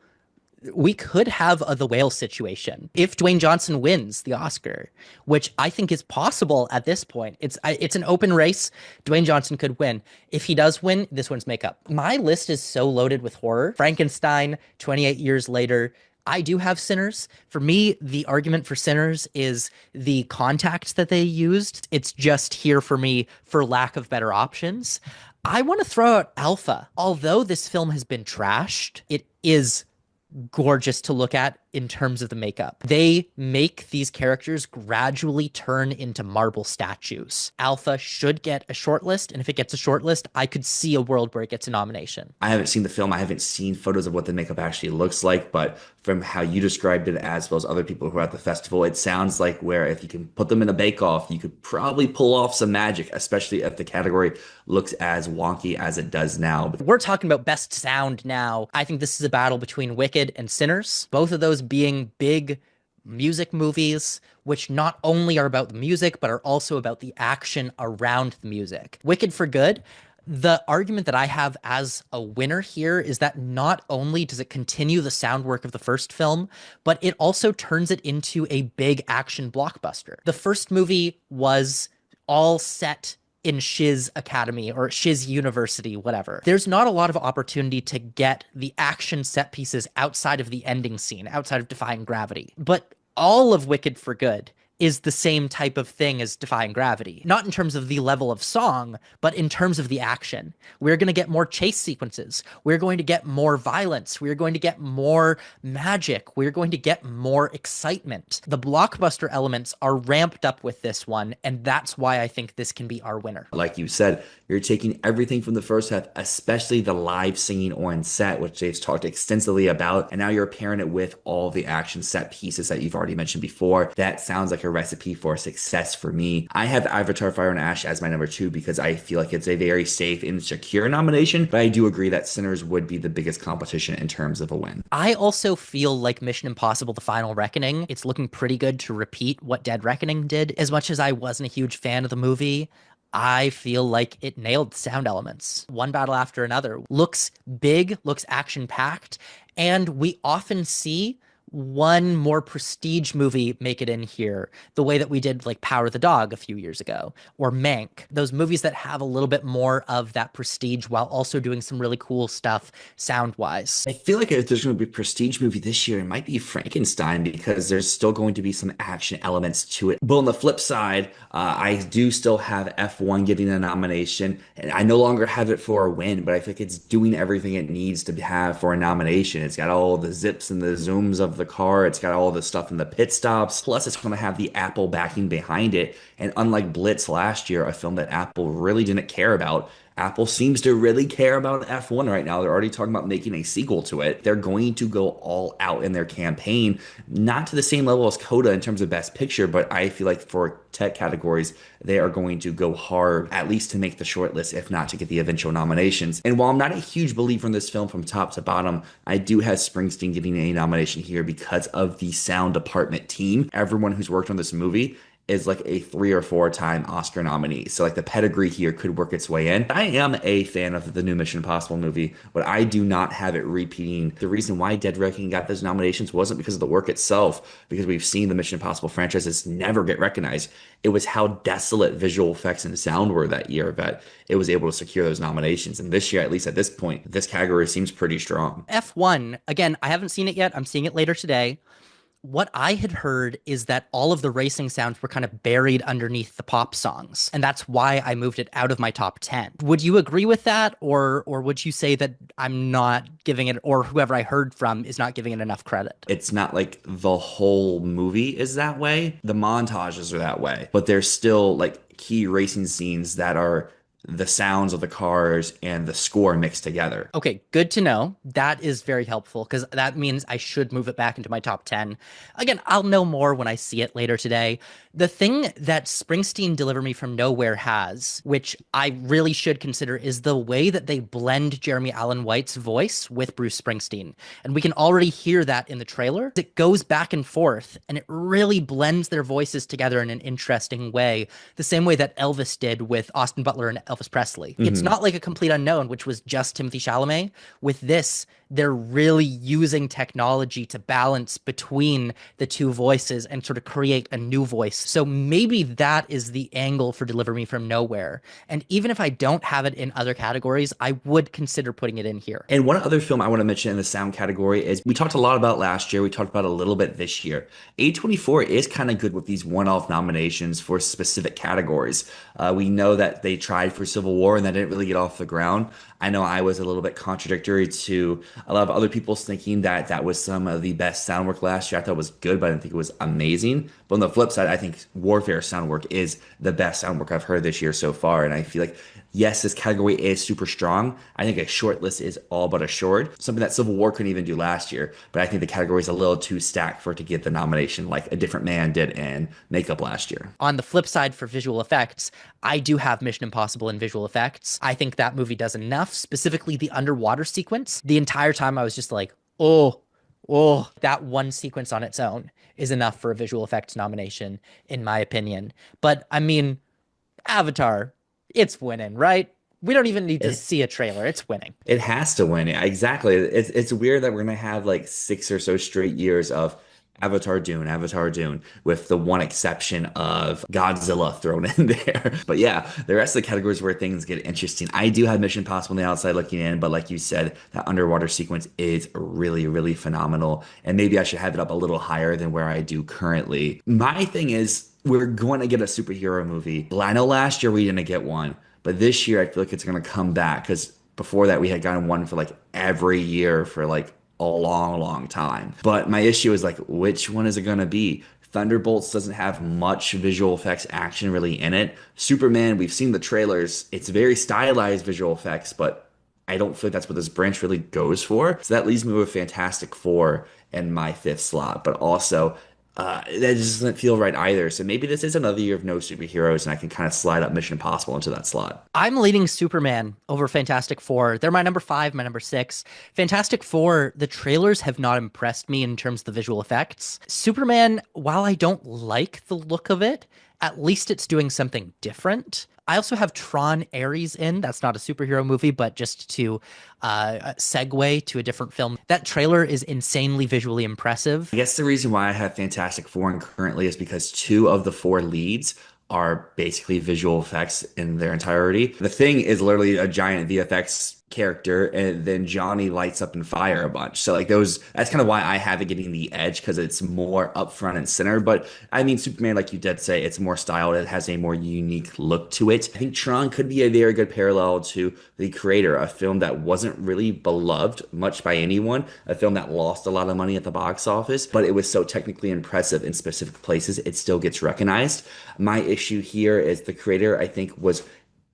We could have the whale situation if Dwayne Johnson wins the Oscar, which I think is possible at this point. It's an open race. Dwayne Johnson could win. If he does win, this one's makeup. My list is so loaded with horror. Frankenstein, 28 years later. I do have Sinners. For me, the argument for Sinners is the contact that they used. It's just here for me for lack of better options. I want to throw out Alpha. Although this film has been trashed, it is gorgeous to look at in terms of the makeup. They make these characters gradually turn into marble statues. Alpha should get a shortlist, and if it gets a shortlist, I could see a world where it gets a nomination. I haven't seen the film. I haven't seen photos of what the makeup actually looks like, but from how you described it, as well as other people who are at the festival, it sounds like where if you can put them in a bake-off, you could probably pull off some magic, especially if the category looks as wonky as it does now. We're talking about best sound now. I think this is a battle between Wicked and Sinners, both of those being big music movies, which not only are about the music, but are also about the action around the music. Wicked for Good. The argument that I have as a winner here is that not only does it continue the sound work of the first film, but it also turns it into a big action blockbuster. The first movie was all set in Shiz Academy or Shiz University, whatever. There's not a lot of opportunity to get the action set pieces outside of the ending scene, outside of Defying Gravity. But all of Wicked for Good is the same type of thing as Defying Gravity. Not in terms of the level of song, but in terms of the action. We're going to get more chase sequences. We're going to get more violence. We're going to get more magic. We're going to get more excitement. The blockbuster elements are ramped up with this one, and that's why I think this can be our winner. Like you said, you're taking everything from the first half, especially the live singing on set, which they've talked extensively about, and now you're pairing it with all the action set pieces that you've already mentioned before. That sounds like a recipe for success for me. I have Avatar Fire and Ash as my number two because I feel like it's a very safe and secure nomination, but I do agree that Sinners would be the biggest competition in terms of a win. I also feel like Mission Impossible: The Final Reckoning, it's looking pretty good to repeat what Dead Reckoning did. As much as I wasn't a huge fan of the movie, I feel like it nailed sound elements. One battle after another. Looks big, looks action-packed, and we often see one more prestige movie make it in here, the way that we did like Power of the Dog a few years ago, or Mank. Those movies that have a little bit more of that prestige while also doing some really cool stuff sound-wise. I feel like if there's going to be a prestige movie this year, it might be Frankenstein because there's still going to be some action elements to it. But on the flip side, I do still have F1 getting a nomination, and I no longer have it for a win, but I think it's doing everything it needs to have for a nomination. It's got all the zips and the zooms of the car. It's got all the stuff in the pit stops. Plus, it's going to have the Apple backing behind it. And unlike Blitz last year, a film that Apple really didn't care about, Apple seems to really care about F1 right now. They're already talking about making a sequel to it. They're going to go all out in their campaign, not to the same level as Coda in terms of Best Picture, but I feel like for tech categories, they are going to go hard, at least to make the shortlist, if not to get the eventual nominations. And while I'm not a huge believer in this film from top to bottom, I do have Springsteen getting a nomination here because of the sound department team. Everyone who's worked on this movie is like a 3 or 4 time Oscar nominee. So like the pedigree here could work its way in. I am a fan of the new Mission Impossible movie, but I do not have it repeating. The reason why Dead Reckoning got those nominations wasn't because of the work itself, because we've seen the Mission Impossible franchises never get recognized. It was how desolate visual effects and sound were that year that it was able to secure those nominations. And this year, at least at this point, this category seems pretty strong. F1, again, I haven't seen it yet. I'm seeing it later today. what I had heard is that all of the racing sounds were kind of buried underneath the pop songs, and that's why I moved it out of my top 10. Would you agree with that, or would you say that I'm not giving it, or whoever I heard from is not giving it enough credit? It's not like the whole movie is that way. The montages are that way, but there's still like key racing scenes that are the sounds of the cars and the score mixed together. Okay, good to know. That is very helpful because that means I should move it back into my top 10. Again, I'll know more when I see it later today. The thing that Springsteen Deliver Me From Nowhere has, which I really should consider, is the way that they blend Jeremy Allen White's voice with Bruce Springsteen. And we can already hear that in the trailer. It goes back and forth, and it really blends their voices together in an interesting way, the same way that Elvis did with Austin Butler and Elvis Presley. It's Mhm. not like A Complete Unknown, which was just Timothy Chalamet. With this, they're really using technology to balance between the two voices and sort of create a new voice. So maybe that is the angle for Deliver Me From Nowhere. And even if I don't have it in other categories, I would consider putting it in here. And one other film I want to mention in the sound category is we talked a lot about last year. We talked about a little bit this year. A24 is kind of good with these one-off nominations for specific categories. We know that they tried for Civil War and that didn't really get off the ground. I know I was a little bit contradictory to a lot of other people's thinking that that was some of the best sound work last year. I thought it was good, but I didn't think it was amazing. But on the flip side, I think Warfare sound work is the best sound work I've heard this year so far. And I feel like, yes, this category is super strong. I think a short list is all but assured. Something that Civil War couldn't even do last year. But I think the category is a little too stacked for it to get the nomination like A Different Man did in makeup last year. On the flip side, for visual effects, I do have Mission Impossible in visual effects. I think that movie does enough, specifically the underwater sequence. The entire time I was just like, oh, oh, that one sequence on its own is enough for a visual effects nomination, in my opinion. But I mean, Avatar, it's winning, right? We don't even need to It, see a trailer. It's winning. it has to win. Yeah, exactly. It's weird that we're gonna have like 6 or so straight years of Avatar Dune, with the one exception of Godzilla thrown in there. But yeah, the rest of the categories where things get interesting. I do have Mission Impossible on the outside looking in, but like you said, that underwater sequence is really, really phenomenal. And maybe I should have it up a little higher than where I do currently. My thing is, we're going to get a superhero movie. I know last year we didn't get one, but this year I feel like it's going to come back because before that we had gotten one for like every year for like a long, long time. But my issue is like, which one is it going to be? Thunderbolts doesn't have much visual effects action really in it. Superman, we've seen the trailers. It's very stylized visual effects, but I don't feel like that's what this branch really goes for. So that leaves me with Fantastic Four in my fifth slot. But also, that just doesn't feel right either. So maybe this is another year of no superheroes, and I can kind of slide up Mission Impossible into that slot. I'm leading Superman over Fantastic Four. They're my number five, my number six. Fantastic Four, the trailers have not impressed me in terms of the visual effects. Superman, while I don't like the look of it, at least it's doing something different. I also have Tron Ares in. That's not a superhero movie, but just to segue to a different film. That trailer is insanely visually impressive. I guess the reason why I have Fantastic Four in currently is because two of the four leads are basically visual effects in their entirety. The Thing is literally a giant VFX character, and then Johnny lights up and fire a bunch. So like those, that's kind of why I have it getting the edge because it's more up front and center. But I mean, Superman, like you did say, it's more styled. It has a more unique look to it. I think Tron could be a very good parallel to The Creator, a film that wasn't really beloved much by anyone, a film that lost a lot of money at the box office, but it was so technically impressive in specific places, it still gets recognized. My issue here is The Creator, I think, was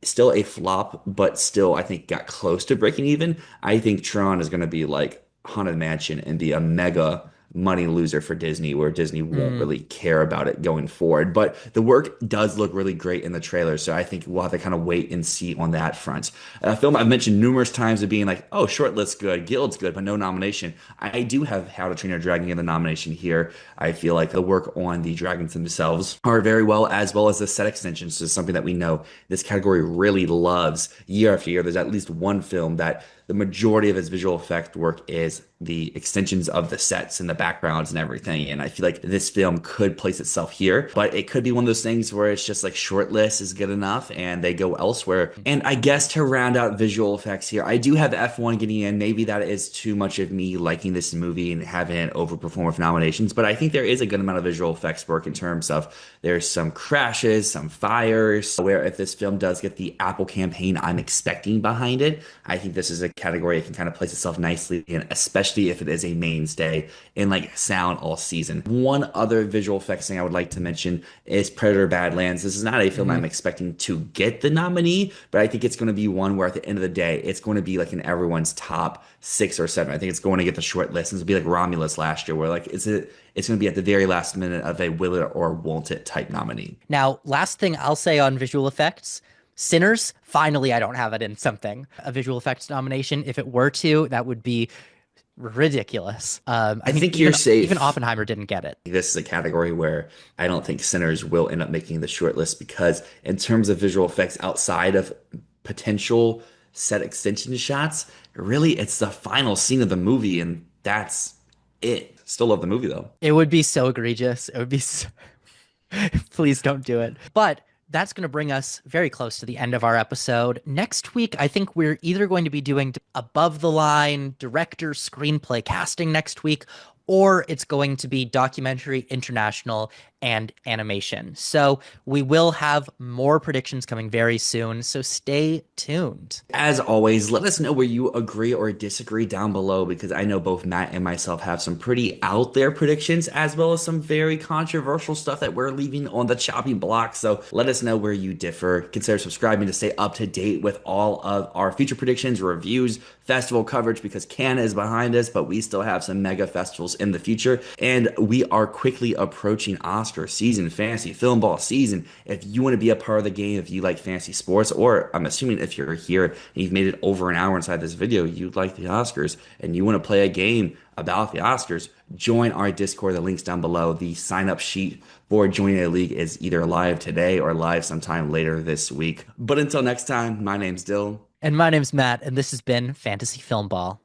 still a flop, but still, I think, got close to breaking even. I think Tron is going to be like Haunted Mansion and be a mega money loser for Disney, where Disney won't Mm. really care about it going forward. But the work does look really great in the trailer, so I think we'll have to kind of wait and see on that front. A film I've mentioned numerous times of being like, oh, shortlist good, guild's good, but no nomination. I do have How to Train Your Dragon in the nomination here. I feel like the work on the dragons themselves are very well, as well as the set extensions is something that we know this category really loves year after year. There's at least one film that the majority of his visual effect work is the extensions of the sets and the backgrounds and everything. And I feel like this film could place itself here, but it could be one of those things where it's just like short list is good enough and they go elsewhere. And I guess to round out visual effects here, I do have F1 getting in. Maybe that is too much of me liking this movie and having it overperform with nominations, but I think there is a good amount of visual effects work in terms of there's some crashes, some fires, where if this film does get the Apple campaign I'm expecting behind it, I think this is a category that can kind of place itself nicely in, especially if it is a mainstay in like sound all season. One other visual effects thing I would like to mention is Predator Badlands. This is not a film Mhm. I'm expecting to get the nominee, but I think it's going to be one where at the end of the day, it's going to be like in everyone's top 6 or 7. I think it's going to get the short list. And it'll be like Romulus last year, where like it's going to be at the very last minute of a will it or won't it type nominee. Now, last thing I'll say on visual effects, Sinners, finally, I don't have it in something. A visual effects nomination. If it were to, that would be ridiculous. I I mean, think you're even safe. Oppenheimer didn't get it. This is a category where I don't think Sinners will end up making the short list because in terms of visual effects outside of potential set extension shots, really it's the final scene of the movie and that's it. Still love the movie though. It would be so egregious. It would be so... Please don't do it. But that's going to bring us very close to the end of our episode. Next week, I think we're either going to be doing above the line director, screenplay, casting next week, or it's going to be documentary, international, and animation. So we will have more predictions coming very soon. So stay tuned. As always, let us know where you agree or disagree down below because I know both Matt and myself have some pretty out there predictions as well as some very controversial stuff that we're leaving on the chopping block. So let us know where you differ. Consider subscribing to stay up to date with all of our future predictions, reviews, festival coverage because Cannes is behind us, but we still have some mega festivals in the future. And we are quickly approaching Oscar season, Fantasy Filmball season. If you want to be a part of the game, if you like fantasy sports, or I'm assuming if you're here and you've made it over an hour inside this video, you like the Oscars and you want to play a game about the Oscars, join our Discord. The link's down below. The sign up sheet for joining a league is either live today or live sometime later this week. But until next time, my name's Dylan. And my name's Matt, and this has been Fantasy Filmball.